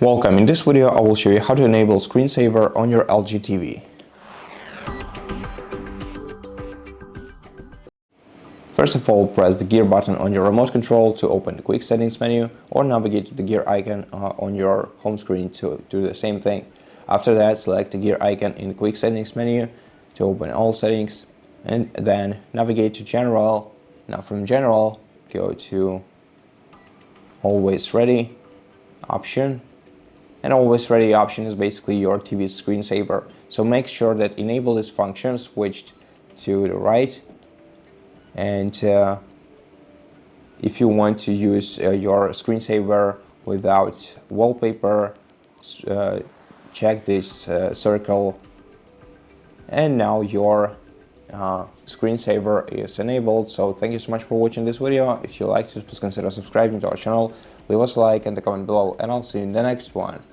Welcome. In this video I will show you how to enable Screensaver on your LG TV. First of all, press the gear button on your remote control to open the quick settings menu, or navigate to the gear icon on your home screen to do the same thing. After that, select the gear icon in the quick settings menu to open all settings, and then navigate to General. Now from General, go to Always Ready option. And Always Ready option is basically your TV's screensaver. So make sure that Enable this function switched to the right. And if you want to use your screensaver without wallpaper, check this circle. And now your screensaver is enabled. So thank you so much for watching this video. If you liked it, please consider subscribing to our channel. Leave us a like and a comment below, and I'll see you in the next one.